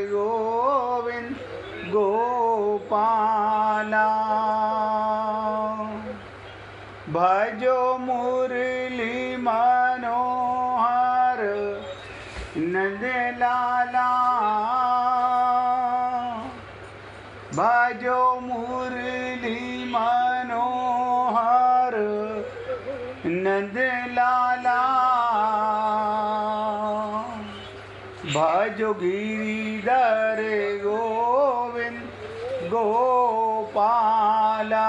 गोविंद गोपाला। भजो मुरली मनोहर नंद लाला। भजो मुरली मनोहर नंद लाला। भजो गिरिधर गोविंद गोपाला।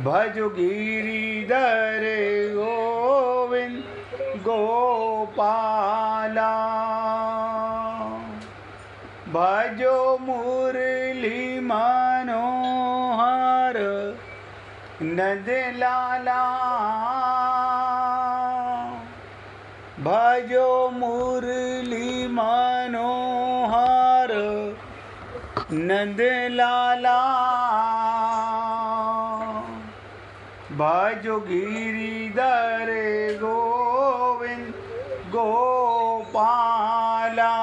भजो गिरिधर गोविंद गोपाला। भजो मुरली मनोहर नंद लाला। भजो मुरली मनोहर नंद लाला। भजो गिरिधर गोविंद गोपाला।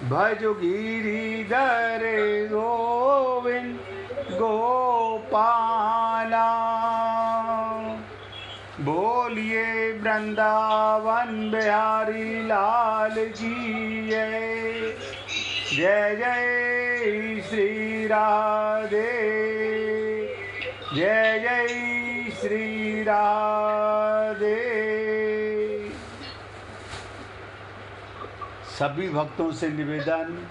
भजो गिरिधर गोविंद गोपाला। बोलिए वृंदावन बिहारी लाल की जय जय श्री राधे। जय जय श्री राधे। सभी भक्तों से निवेदन,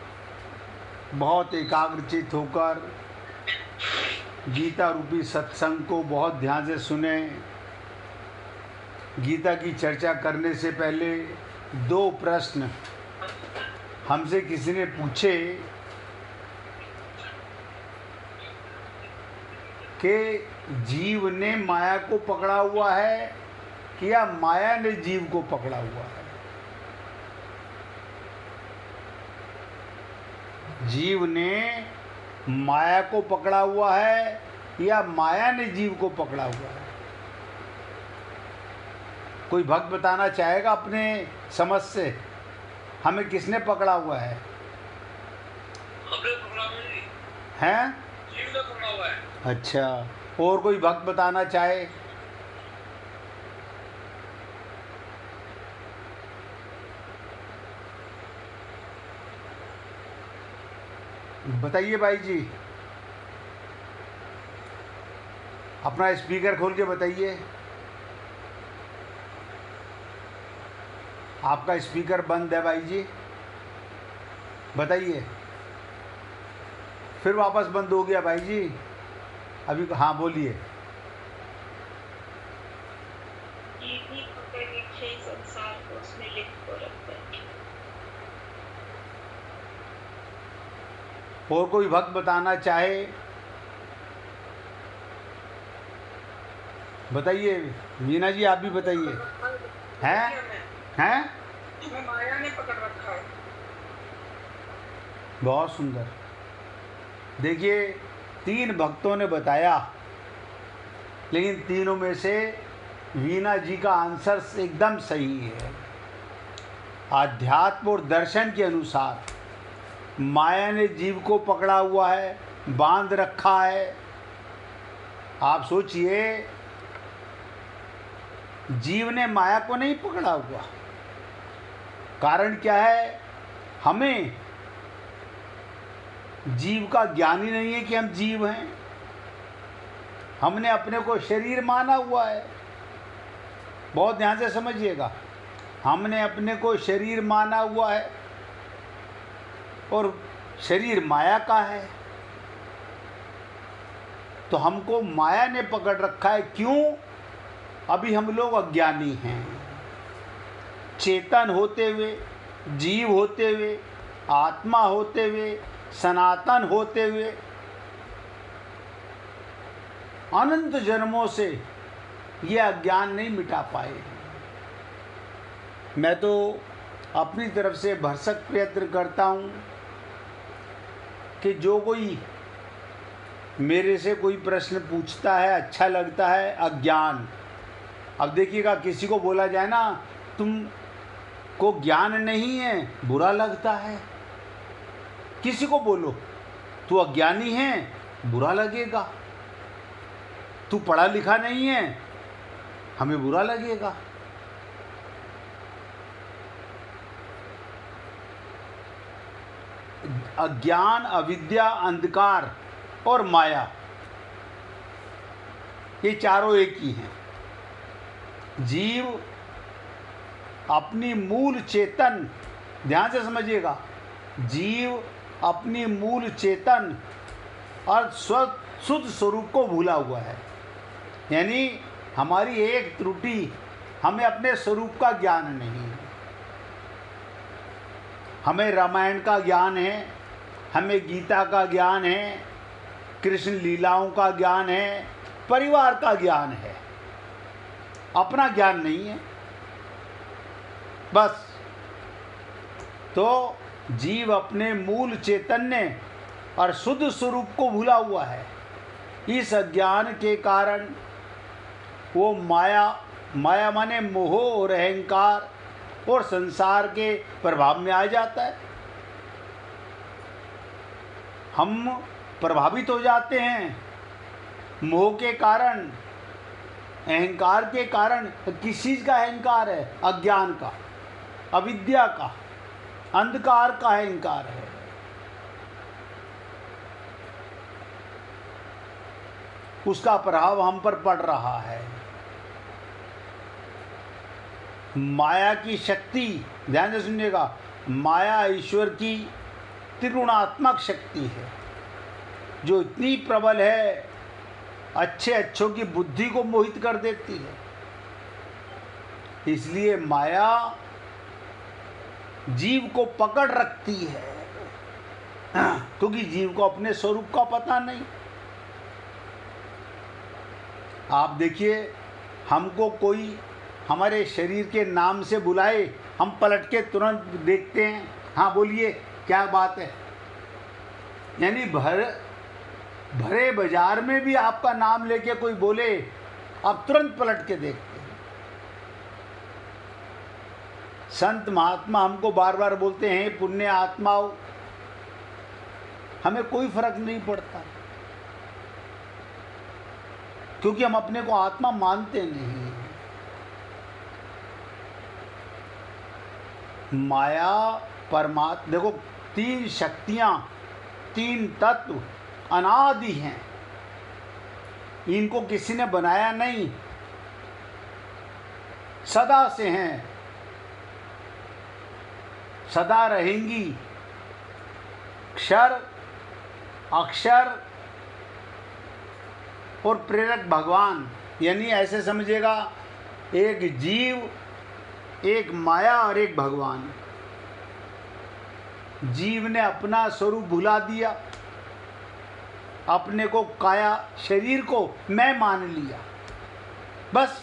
बहुत एकाग्रचित होकर गीता रूपी सत्संग को बहुत ध्यान से सुने। गीता की चर्चा करने से पहले 2 प्रश्न हमसे किसी ने पूछे कि जीव ने माया को पकड़ा हुआ है कि या माया ने जीव को पकड़ा हुआ है। जीव ने माया को पकड़ा हुआ है या माया ने जीव को पकड़ा हुआ है। कोई भक्त बताना चाहेगा अपने समझ से, हमें किसने पकड़ा हुआ है? हमने पकड़ा हुआ है। हैं? जीव ने पकड़ा हुआ है। अच्छा, और कोई भक्त बताना चाहे? बताइए भाई जी, अपना स्पीकर खोल के बताइए। आपका स्पीकर बंद है भाई जी, बताइए। फिर वापस बंद हो गया भाई जी, अभी हाँ बोलिए। संसार को उसमें लिख को रखते हैं। और कोई भक्त बताना चाहे बताइए। मीना जी आप भी बताइए। हैं? हैं? माया ने पकड़ रखा है। बहुत सुंदर। देखिए 3 भक्तों ने बताया, लेकिन तीनों में से वीना जी का आंसर एकदम सही है। आध्यात्म और दर्शन के अनुसार माया ने जीव को पकड़ा हुआ है, बांध रखा है। आप सोचिए, जीव ने माया को नहीं पकड़ा हुआ। कारण क्या है? हमें जीव का ज्ञान ही नहीं है कि हम जीव हैं। हमने अपने को शरीर माना हुआ है। बहुत ध्यान से समझिएगा, हमने अपने को शरीर माना हुआ है और शरीर माया का है। तो हमको माया ने पकड़ रखा है। क्यों? अभी हम लोग अज्ञानी हैं। चेतन होते हुए, जीव होते हुए, आत्मा होते हुए, सनातन होते हुए अनंत जन्मों से ये अज्ञान नहीं मिटा पाए। मैं तो अपनी तरफ से भरसक प्रयत्न करता हूँ कि जो कोई मेरे से कोई प्रश्न पूछता है, अच्छा लगता है, अज्ञान। अब देखिएगा, किसी को बोला जाए ना तुम को ज्ञान नहीं है बुरा लगता है। किसी को बोलो तू अज्ञानी है बुरा लगेगा, तू पढ़ा लिखा नहीं है हमें बुरा लगेगा। अज्ञान, अविद्या, अंधकार और माया ये चारों एक ही हैं। जीव अपनी मूल चेतन, ध्यान से समझिएगा, जीव अपनी मूल चेतन और शुद्ध स्वरूप को भूला हुआ है। यानी हमारी एक त्रुटि, हमें अपने स्वरूप का ज्ञान नहीं है। हमें रामायण का ज्ञान है, हमें गीता का ज्ञान है, कृष्ण लीलाओं का ज्ञान है, परिवार का ज्ञान है, अपना ज्ञान नहीं है बस। तो जीव अपने मूल चैतन्य और शुद्ध स्वरूप को भूला हुआ है। इस अज्ञान के कारण वो माया माने मोह और अहंकार और संसार के प्रभाव में आ जाता है। हम प्रभावित हो जाते हैं मोह के कारण, अहंकार के कारण। किस चीज़ का अहंकार है? अज्ञान का, अविद्या का, अंधकार का अहंकार है। उसका प्रभाव हम पर पड़ रहा है। माया की शक्ति, ध्यान से सुनिएगा, माया ईश्वर की त्रिगुणात्मक शक्ति है जो इतनी प्रबल है, अच्छों की बुद्धि को मोहित कर देती है। इसलिए माया जीव को पकड़ रखती है क्योंकि जीव को अपने स्वरूप का पता नहीं। आप देखिए, हमको कोई हमारे शरीर के नाम से बुलाए, हम पलट के तुरंत देखते हैं, हाँ बोलिए क्या बात है। यानी भरे बाजार में भी आपका नाम लेके कोई बोले, आप तुरंत पलट के देखते हैं। संत महात्मा हमको बार बार बोलते हैं पुण्य आत्माओं, हमें कोई फर्क नहीं पड़ता क्योंकि हम अपने को आत्मा मानते नहीं। माया परमात्मा, देखो तीन शक्तियां, तीन तत्व अनादि हैं, इनको किसी ने बनाया नहीं, सदा से हैं, सदा रहेंगी। क्षर, अक्षर और प्रेरक भगवान। यानी ऐसे समझिएगा, एक जीव, एक माया और एक भगवान। जीव ने अपना स्वरूप भुला दिया, अपने को काया शरीर को मैं मान लिया। बस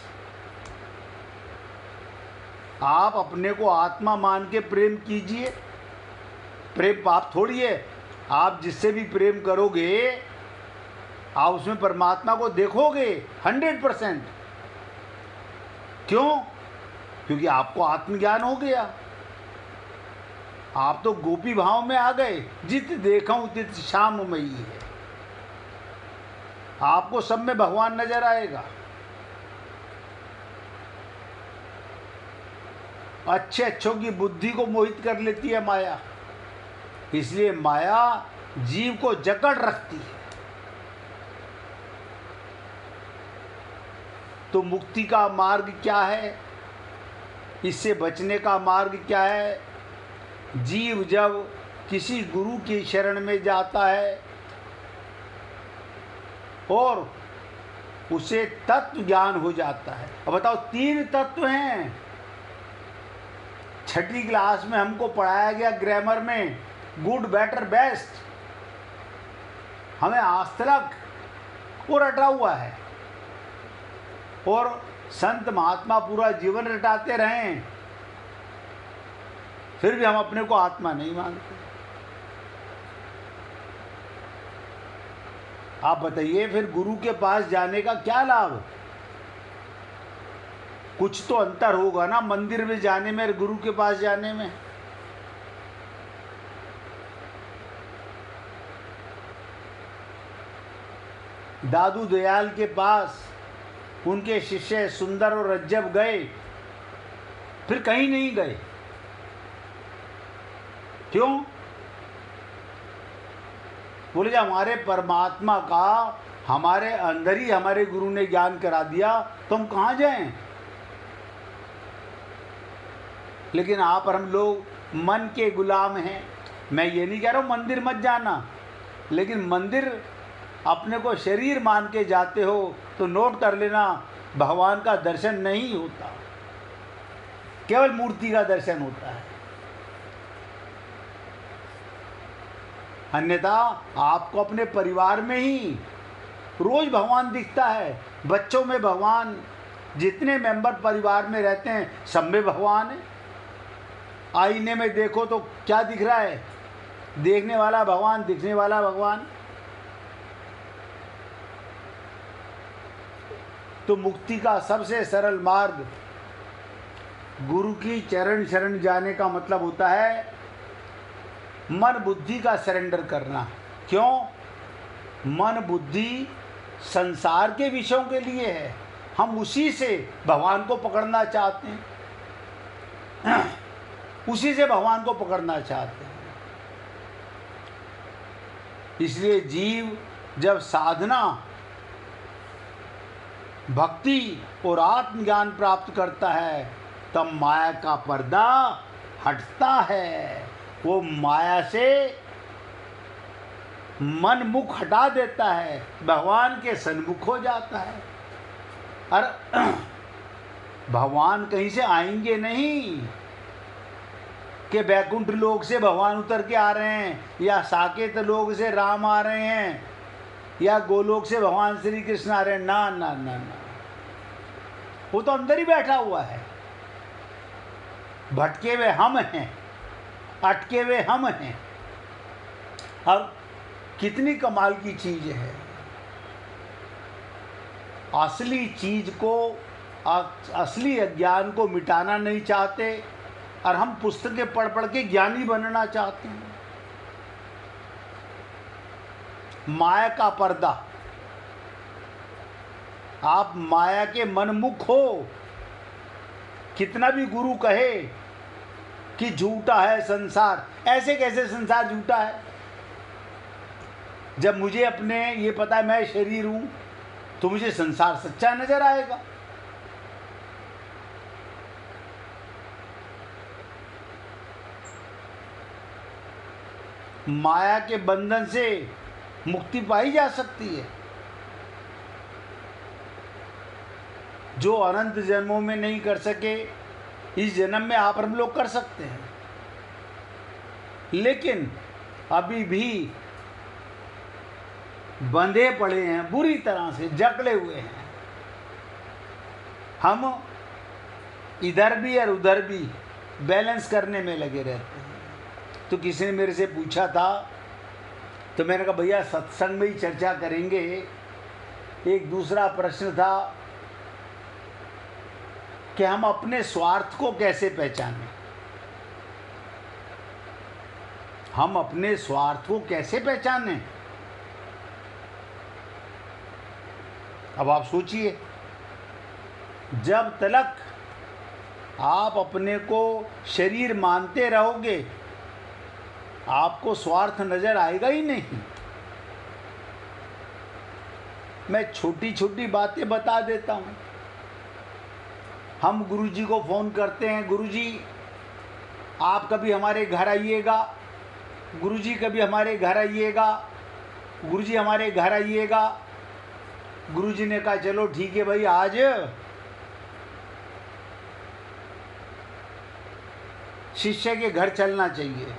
आप अपने को आत्मा मान के प्रेम कीजिए। प्रेम पाप थोड़ी है। आप जिससे भी प्रेम करोगे आप उसमें परमात्मा को देखोगे 100%। क्यों? क्योंकि आपको आत्मज्ञान हो गया। आप तो गोपी भाव में आ गए, जित देखूं तित श्याम मई है। आपको सब में भगवान नजर आएगा। अच्छों की बुद्धि को मोहित कर लेती है माया। इसलिए माया जीव को जकड़ रखती है। तो मुक्ति का मार्ग क्या है? इससे बचने का मार्ग क्या है? जीव जब किसी गुरु की शरण में जाता है और उसे तत्व ज्ञान हो जाता है। अब बताओ, 3 तत्व हैं। 6ठी क्लास में हमको पढ़ाया गया ग्रामर में, गुड, बेटर, बेस्ट। हमें आज तक वो रटा हुआ है और संत महात्मा पूरा जीवन रटाते रहे, फिर भी हम अपने को आत्मा नहीं मानते। आप बताइए, फिर गुरु के पास जाने का क्या लाभ? कुछ तो अंतर होगा ना मंदिर में जाने में और गुरु के पास जाने में। दादू दयाल के पास उनके शिष्य सुंदर और रज्जब गए, फिर कहीं नहीं गए। क्यों? बोले जब हमारे परमात्मा का हमारे अंदर ही हमारे गुरु ने ज्ञान करा दिया तो हम कहाँ जाएं? लेकिन आप और हम लोग मन के गुलाम हैं। मैं ये नहीं कह रहा हूँ मंदिर मत जाना, लेकिन मंदिर अपने को शरीर मान के जाते हो तो नोट कर लेना, भगवान का दर्शन नहीं होता, केवल मूर्ति का दर्शन होता है। अन्यथा आपको अपने परिवार में ही रोज भगवान दिखता है। बच्चों में भगवान, जितने मेंबर परिवार में रहते हैं सब में भगवान है। आईने में देखो तो क्या दिख रहा है? देखने वाला भगवान, दिखने वाला भगवान। तो मुक्ति का सबसे सरल मार्ग गुरु की चरण शरण जाने का मतलब होता है मन बुद्धि का सरेंडर करना। क्यों? मन बुद्धि संसार के विषयों के लिए है, हम उसी से भगवान को पकड़ना चाहते हैं, उसी से भगवान को पकड़ना चाहते हैं। इसलिए जीव जब साधना, भक्ति और आत्मज्ञान प्राप्त करता है तब माया का पर्दा हटता है। वो माया से मन मुख हटा देता है, भगवान के सन्मुख हो जाता है। और भगवान कहीं से आएंगे नहीं कि बैकुंठ लोक से भगवान उतर के आ रहे हैं, या साकेत लोक से राम आ रहे हैं, या गोलोक से भगवान श्री कृष्ण आ रहे हैं। ना ना ना ना, वो तो अंदर ही बैठा हुआ है। भटके हुए हम हैं, अटके हुए हम हैं। अब कितनी कमाल की चीज है। असली चीज को, असली अज्ञान को मिटाना नहीं चाहते और हम पुस्तकें पढ़ पढ़ के ज्ञानी बनना चाहते हैं। माया का पर्दा, आप माया के मनमुख हो। कितना भी गुरु कहे कि झूठा है संसार, ऐसे कैसे संसार झूठा है? जब मुझे अपने ये पता है मैं शरीर हूं तो मुझे संसार सच्चा नजर आएगा। माया के बंधन से मुक्ति पाई जा सकती है, जो अनंत जन्मों में नहीं कर सके इस जन्म में आप हम लोग कर सकते हैं। लेकिन अभी भी बंधे पड़े हैं, बुरी तरह से जकड़े हुए हैं। हम इधर भी और उधर भी बैलेंस करने में लगे रहते हैं। तो किसी ने मेरे से पूछा था, तो मैंने कहा भैया सत्संग में ही चर्चा करेंगे। एक दूसरा प्रश्न था कि हम अपने स्वार्थ को कैसे पहचानें, हम अपने स्वार्थ को कैसे पहचानें। अब आप सोचिए, जब तक आप अपने को शरीर मानते रहोगे आपको स्वार्थ नजर आएगा ही नहीं। मैं छोटी छोटी बातें बता देता हूँ। हम गुरुजी को फ़ोन करते हैं, गुरुजी आप कभी हमारे घर आइएगा, गुरुजी कभी हमारे घर आइएगा, गुरुजी हमारे घर आइएगा। गुरुजी ने कहा चलो ठीक है भाई, आज शिष्य के घर चलना चाहिए।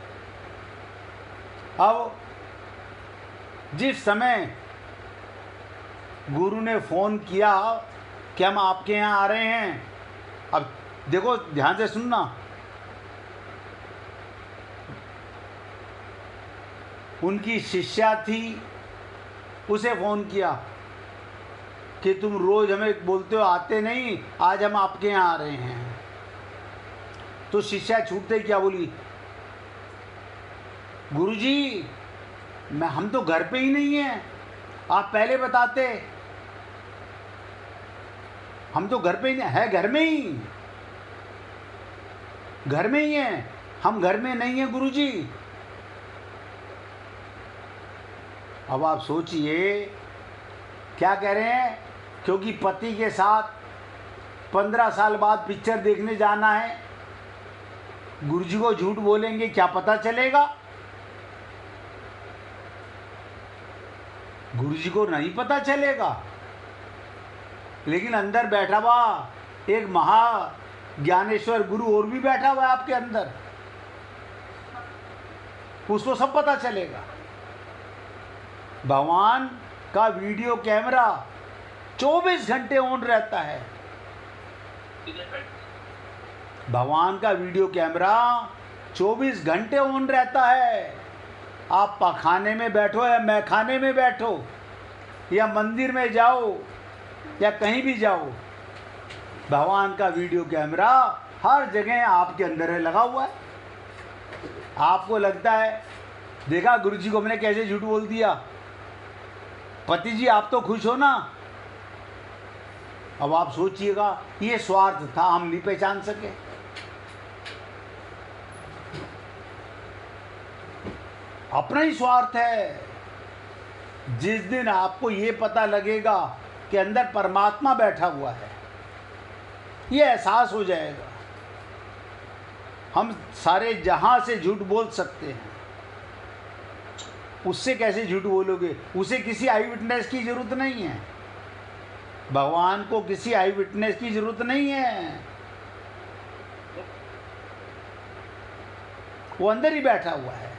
अब जिस समय गुरु ने फ़ोन किया कि हम आपके यहाँ आ रहे हैं, अब देखो ध्यान से सुनना, उनकी शिष्या थी, उसे फ़ोन किया कि तुम रोज हमें बोलते हो आते नहीं, आज हम आपके यहाँ आ रहे हैं। तो शिष्या छूटते ही क्या बोली, गुरुजी हम तो घर पे ही नहीं हैं, आप पहले बताते। हम तो घर पे ही नहीं है, घर में ही हैं, हम घर में नहीं हैं गुरुजी। अब आप सोचिए क्या कह रहे हैं, क्योंकि पति के साथ 15 साल बाद पिक्चर देखने जाना है, गुरुजी को झूठ बोलेंगे, क्या पता चलेगा? गुरुजी को नहीं पता चलेगा, लेकिन अंदर बैठा हुआ एक महा ज्ञानेश्वर गुरु और भी बैठा हुआ है आपके अंदर, उसको सब पता चलेगा। भगवान का वीडियो कैमरा 24 घंटे ऑन रहता है। भगवान का वीडियो कैमरा 24 घंटे ऑन रहता है। आप पखाने में बैठो या मैखाने में बैठो या मंदिर में जाओ या कहीं भी जाओ, भगवान का वीडियो कैमरा हर जगह आपके अंदर है, लगा हुआ है। आपको लगता है देखा गुरुजी को हमने कैसे झूठ बोल दिया, पति जी आप तो खुश हो ना। अब आप सोचिएगा ये स्वार्थ था, हम नहीं पहचान सके। अपना ही स्वार्थ है। जिस दिन आपको ये पता लगेगा कि अंदर परमात्मा बैठा हुआ है, ये एहसास हो जाएगा, हम सारे जहां से झूठ बोल सकते हैं। उससे कैसे झूठ बोलोगे? उसे किसी आई विटनेस की जरूरत नहीं है। भगवान को किसी आई विटनेस की जरूरत नहीं है, वो अंदर ही बैठा हुआ है।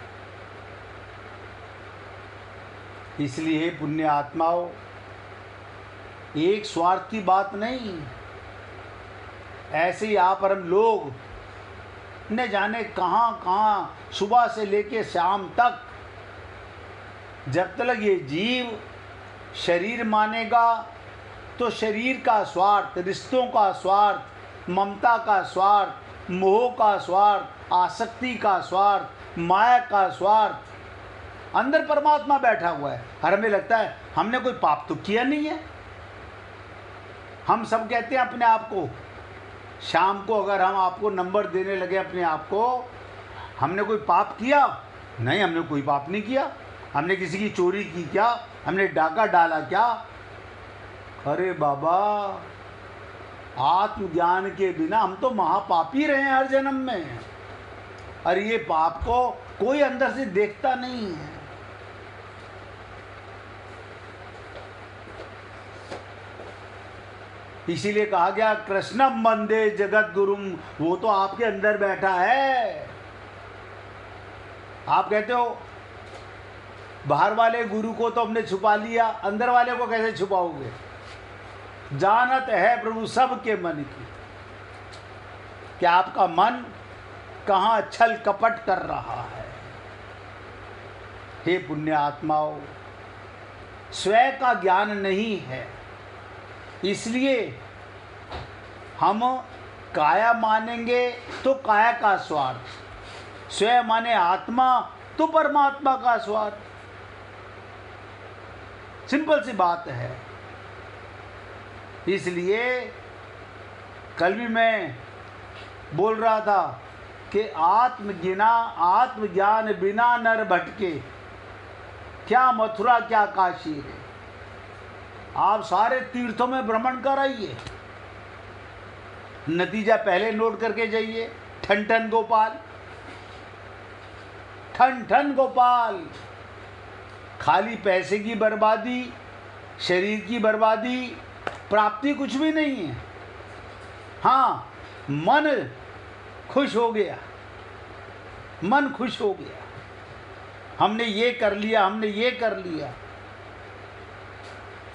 इसलिए पुण्य आत्माओं, एक स्वार्थ की बात नहीं, ऐसे ही आप और हम लोग न जाने कहाँ कहाँ सुबह से लेके शाम तक, जब तक ये जीव शरीर मानेगा तो शरीर का स्वार्थ, रिश्तों का स्वार्थ, ममता का स्वार्थ, मोह का स्वार्थ, आसक्ति का स्वार्थ, माया का स्वार्थ, अंदर परमात्मा बैठा हुआ है। और हमें लगता है हमने कोई पाप तो किया नहीं है। हम सब कहते हैं अपने आप को, शाम को अगर हम आपको नंबर देने लगे अपने आप को, हमने कोई पाप किया? नहीं, हमने कोई पाप नहीं किया। हमने किसी की चोरी की क्या? हमने डाका डाला क्या? अरे बाबा, आत्मज्ञान के बिना हम तो महापापी रहे हैं हर जन्म में। अरे ये पाप को कोई अंदर से देखता नहीं है। इसीलिए कहा गया कृष्णम वंदे जगत गुरुम, वो तो आपके अंदर बैठा है। आप कहते हो बाहर वाले गुरु को तो हमने छुपा लिया, अंदर वाले को कैसे छुपाओगे? जानत है प्रभु सबके मन की, कि आपका मन कहाँ छल कपट कर रहा है। हे पुण्य आत्माओं, स्वयं का ज्ञान नहीं है, इसलिए हम काया मानेंगे तो काया का स्वार्थ, स्वयं माने आत्मा तो परमात्मा का स्वार्थ। सिंपल सी बात है। इसलिए कल भी मैं बोल रहा था कि आत्मज्ञान बिना नर भटके, क्या मथुरा क्या काशी है। आप सारे तीर्थों में भ्रमण कराइए, नतीजा पहले नोट करके जाइए। ठन ठन गोपाल, ठन ठन गोपाल, खाली पैसे की बर्बादी, शरीर की बर्बादी, प्राप्ति कुछ भी नहीं है। हाँ, मन खुश हो गया, मन खुश हो गया, हमने ये कर लिया, हमने ये कर लिया।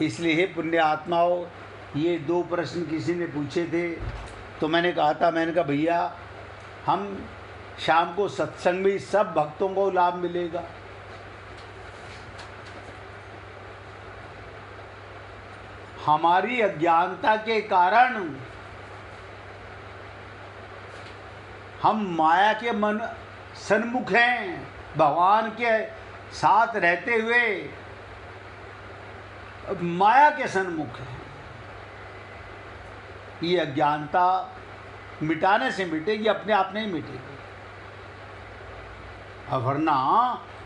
इसलिए हे पुण्य आत्माओं, ये 2 प्रश्न किसी ने पूछे थे, तो मैंने कहा भैया हम शाम को सत्संग में सब भक्तों को लाभ मिलेगा। हमारी अज्ञानता के कारण हम माया के मन सन्मुख हैं, भगवान के साथ रहते हुए माया के सन्मुख हैं। ये अज्ञानता मिटाने से मिटेगी, अपने आप नहीं मिटेगी। अब वरना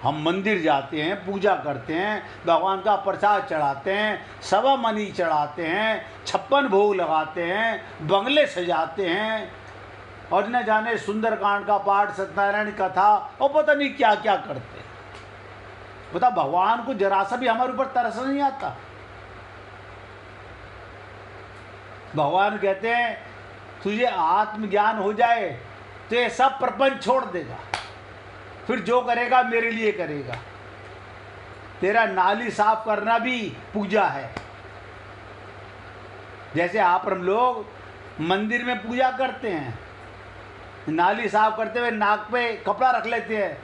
हम मंदिर जाते हैं, पूजा करते हैं, भगवान का प्रसाद चढ़ाते हैं, सवा मनी चढ़ाते हैं, 56 भोग लगाते हैं, बंगले सजाते हैं और न जाने सुंदरकांड का पाठ, सत्यनारायण कथा और पता नहीं क्या क्या करते हैं। बता, भगवान को जरा सा भी हमारे ऊपर तरस नहीं आता। भगवान कहते हैं तुझे आत्मज्ञान हो जाए तो ये सब प्रपंच छोड़ देगा, फिर जो करेगा मेरे लिए करेगा। तेरा नाली साफ करना भी पूजा है। जैसे आप हम लोग मंदिर में पूजा करते हैं, नाली साफ करते हुए नाक पे कपड़ा रख लेते हैं,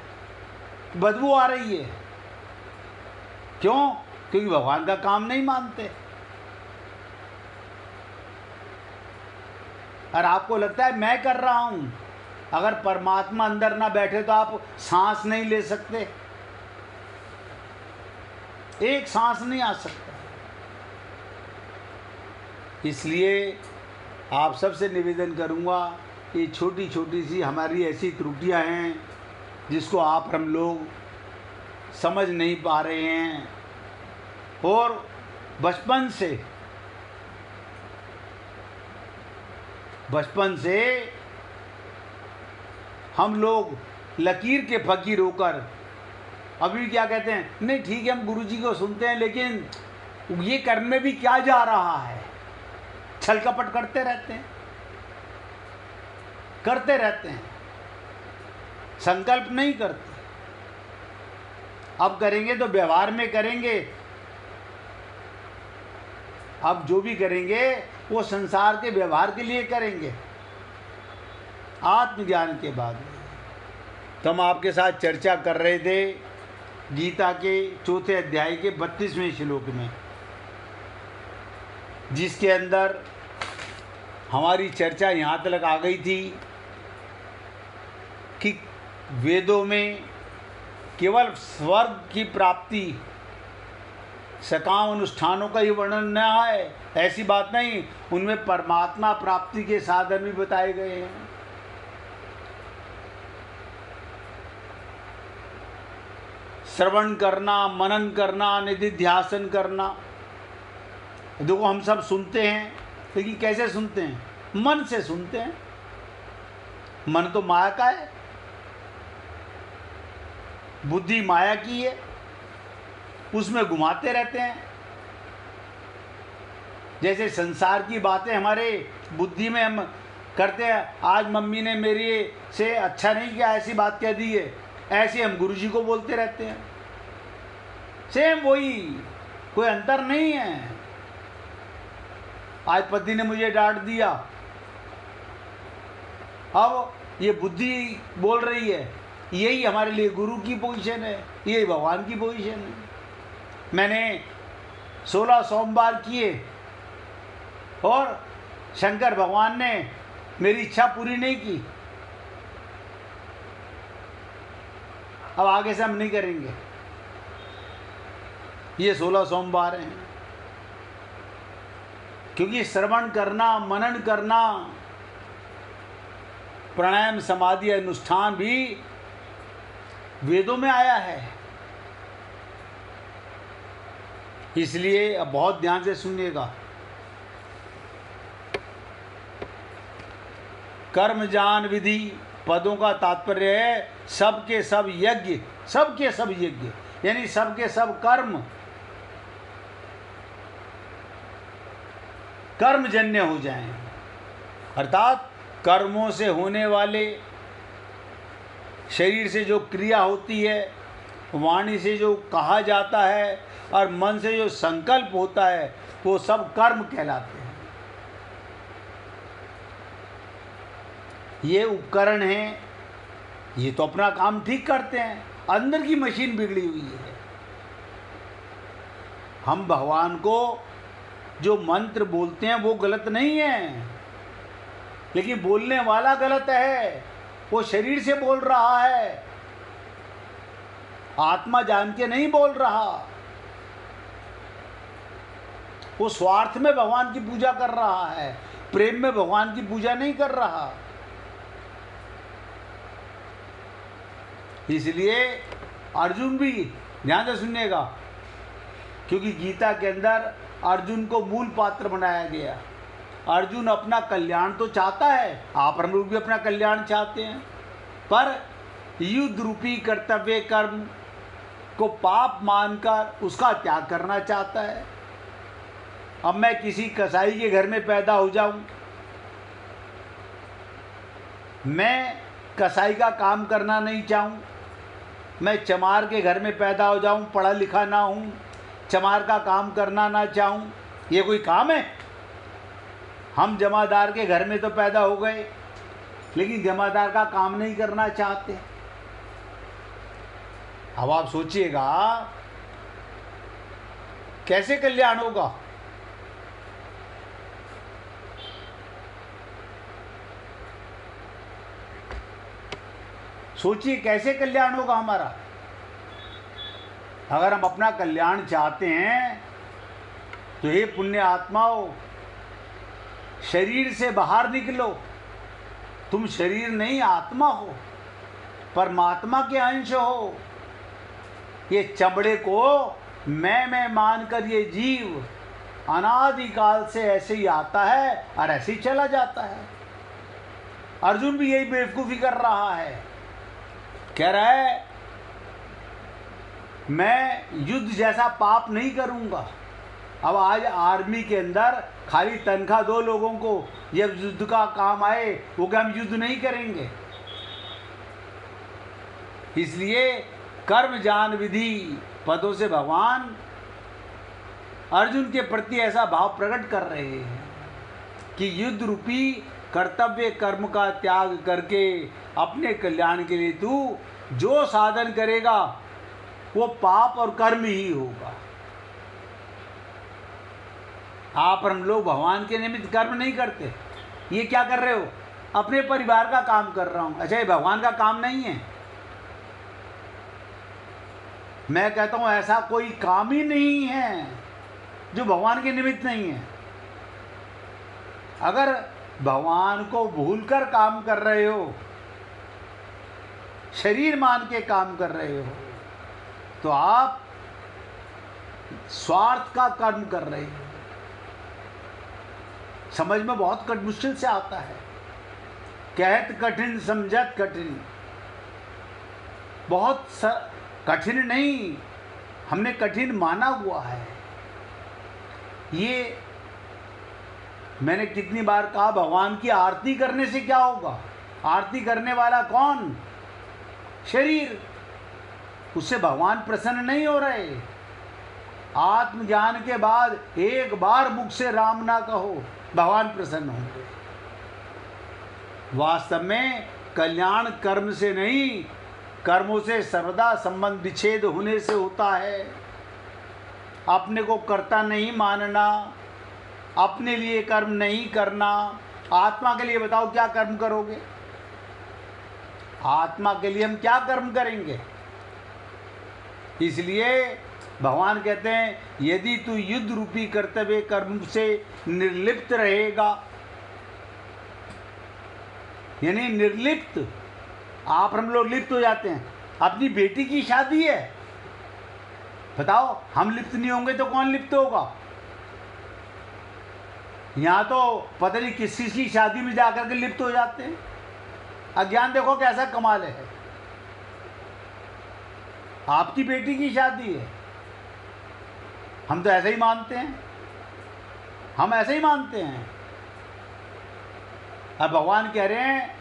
बदबू आ रही है। क्यों? क्योंकि भगवान का काम नहीं मानते। और आपको लगता है मैं कर रहा हूं, अगर परमात्मा अंदर ना बैठे तो आप सांस नहीं ले सकते, एक सांस नहीं आ सकता। इसलिए आप सबसे निवेदन करूंगा, ये छोटी छोटी सी हमारी ऐसी त्रुटियां हैं जिसको आप हम लोग समझ नहीं पा रहे हैं। और बचपन से हम लोग लकीर के फकीर होकर अभी क्या कहते हैं, नहीं ठीक है हम गुरुजी को सुनते हैं, लेकिन ये करने में भी क्या जा रहा है, छल कपट करते रहते हैं, संकल्प नहीं करते। अब करेंगे तो व्यवहार में करेंगे, अब जो भी करेंगे वो संसार के व्यवहार के लिए करेंगे, आत्मज्ञान के बाद। तो हम आपके साथ चर्चा कर रहे थे गीता के 4थे अध्याय के 32वें श्लोक में, जिसके अंदर हमारी चर्चा यहाँ तक आ गई थी कि वेदों में केवल स्वर्ग की प्राप्ति, सकाम अनुष्ठानों का ही वर्णन न है, ऐसी बात नहीं, उनमें परमात्मा प्राप्ति के साधन भी बताए गए हैं। श्रवण करना, मनन करना, निधिध्यासन करना। देखो हम सब सुनते हैं, लेकिन कैसे सुनते हैं? मन से सुनते हैं। मन तो माया का है, बुद्धि माया की है, उसमें घुमाते रहते हैं। जैसे संसार की बातें हमारे बुद्धि में हम करते हैं, आज मम्मी ने मेरे से अच्छा नहीं किया, ऐसी बात कह दी है, ऐसे हम गुरुजी को बोलते रहते हैं। सेम वही, कोई अंतर नहीं है। आज पति ने मुझे डांट दिया, अब ये बुद्धि बोल रही है, यही हमारे लिए गुरु की पोजीशन है, यही भगवान की पोजीशन है। मैंने 16 सोमवार किए और शंकर भगवान ने मेरी इच्छा पूरी नहीं की, अब आगे से हम नहीं करेंगे। ये 16 सोमवार हैं, क्योंकि श्रवण करना, मनन करना, प्राणायाम, समाधि, अनुष्ठान भी वेदों में आया है। इसलिए अब बहुत ध्यान से सुनिएगा। कर्म जान विधि पदों का तात्पर्य है सबके सब यज्ञ, सबके सब यज्ञ यानी सबके सब कर्मजन्य हो जाएं, अर्थात कर्मों से होने वाले, शरीर से जो क्रिया होती है, वाणी से जो कहा जाता है और मन से जो संकल्प होता है, वो सब कर्म कहलाते हैं। ये उपकरण हैं, ये तो अपना काम ठीक करते हैं, अंदर की मशीन बिगड़ी हुई है। हम भगवान को जो मंत्र बोलते हैं वो गलत नहीं है, लेकिन बोलने वाला गलत है। वो शरीर से बोल रहा है, आत्मा जान के नहीं बोल रहा। वो स्वार्थ में भगवान की पूजा कर रहा है, प्रेम में भगवान की पूजा नहीं कर रहा। इसलिए अर्जुन भी ध्यान से सुनिएगा, क्योंकि गीता के अंदर अर्जुन को मूल पात्र बनाया गया। अर्जुन अपना कल्याण तो चाहता है, आप हम लोग भी अपना कल्याण चाहते हैं, पर युद्ध रूपी कर्तव्य कर्म को पाप मानकर उसका त्याग करना चाहता है। अब मैं किसी कसाई के घर में पैदा हो जाऊं, मैं कसाई का काम करना नहीं चाहूं, मैं चमार के घर में पैदा हो जाऊं, पढ़ा लिखा ना हूं, चमार का काम करना ना चाहूं, ये कोई काम है? हम जमादार के घर में तो पैदा हो गए, लेकिन जमादार का काम नहीं करना चाहते। अब आप सोचिएगा कैसे कल्याण होगा। सोचिए कैसे कल्याण होगा हमारा। अगर हम अपना कल्याण चाहते हैं तो हे पुण्य आत्माओं, शरीर से बाहर निकलो। तुम शरीर नहीं आत्मा हो, परमात्मा के अंश हो। ये चमड़े को मैं मानकर ये जीव अनादिकाल से ऐसे ही आता है और ऐसे ही चला जाता है। अर्जुन भी यही बेवकूफ़ी कर रहा है, कह रहा है मैं युद्ध जैसा पाप नहीं करूंगा। अब आज आर्मी के अंदर खाली तनख्वाह दो लोगों को, जब युद्ध का काम आए वो क्या हम युद्ध नहीं करेंगे? इसलिए कर्म ज्ञान विधि पदों से भगवान अर्जुन के प्रति ऐसा भाव प्रकट कर रहे हैं कि युद्ध रूपी कर्तव्य कर्म का त्याग करके अपने कल्याण के लिए तू जो साधन करेगा वो पाप और कर्म ही होगा। आप हम लोग भगवान के निमित्त कर्म नहीं करते। ये क्या कर रहे हो? अपने परिवार का काम कर रहा हूँ। अच्छा, ये भगवान का काम नहीं है? मैं कहता हूँ ऐसा कोई काम ही नहीं है जो भगवान के निमित्त नहीं है। अगर भगवान को भूलकर काम कर रहे हो, शरीर मान के काम कर रहे हो, तो आप स्वार्थ का कर्म कर रहे हो। समझ में बहुत मुश्किल से आता है। कहत कठिन समझत कठिन। बहुत कठिन नहीं, हमने कठिन माना हुआ है। ये मैंने कितनी बार कहा, भगवान की आरती करने से क्या होगा? आरती करने वाला कौन? शरीर। उससे भगवान प्रसन्न नहीं हो रहे। आत्मज्ञान के बाद एक बार मुख से राम ना कहो, भगवान प्रसन्न होंगे। वास्तव में कल्याण कर्म से नहीं, कर्मों से सर्वदा संबंध विच्छेद होने से होता है। अपने को कर्ता नहीं मानना, अपने लिए कर्म नहीं करना। आत्मा के लिए बताओ क्या कर्म करोगे? आत्मा के लिए हम क्या कर्म करेंगे? इसलिए भगवान कहते हैं यदि तू युद्ध रूपी कर्तव्य कर्म से निर्लिप्त रहेगा, यानी निर्लिप्त, आप हम लोग लिप्त हो जाते हैं। अपनी बेटी की शादी है, बताओ हम लिप्त नहीं होंगे तो कौन लिप्त होगा? यहाँ तो पता नहीं किस चीज़ की शादी में जाकर के लिप्त हो जाते हैं। अज्ञान देखो कैसा कमाल है। आपकी बेटी की शादी है, हम तो ऐसे ही मानते हैं, हम ऐसे ही मानते हैं। अब भगवान कह रहे हैं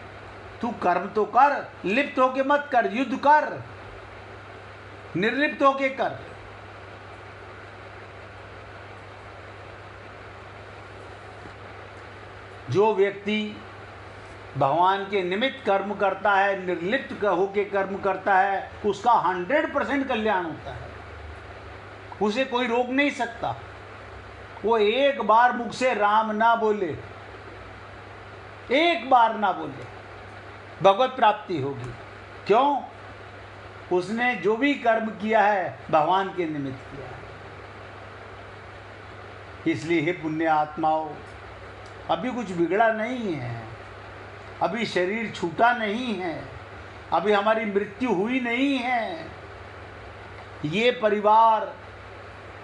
तू कर्म तो कर, लिप्त होके मत कर, युद्ध कर, निर्लिप्त होके कर। जो व्यक्ति भगवान के निमित्त कर्म करता है, निर्लिप्त होके कर्म करता है, उसका 100% कल्याण होता है। उसे कोई रोक नहीं सकता। वो एक बार मुख से राम ना बोले, एक बार ना बोले, भगवत प्राप्ति होगी। क्यों? उसने जो भी कर्म किया है भगवान के निमित्त किया है। इसलिए हे पुण्य आत्माओं, अभी कुछ बिगड़ा नहीं है, अभी शरीर छूटा नहीं है, अभी हमारी मृत्यु हुई नहीं है। ये परिवार,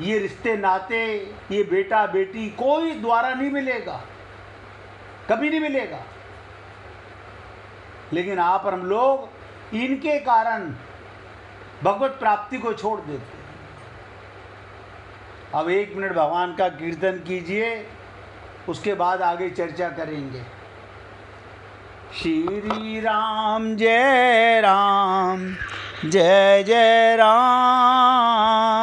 ये रिश्ते नाते, ये बेटा बेटी कोई द्वारा नहीं मिलेगा, कभी नहीं मिलेगा। लेकिन आप और हम लोग इनके कारण भगवत प्राप्ति को छोड़ देते हैं। अब 1 मिनट भगवान का कीर्तन कीजिए, उसके बाद आगे चर्चा करेंगे। श्री राम जय जय राम।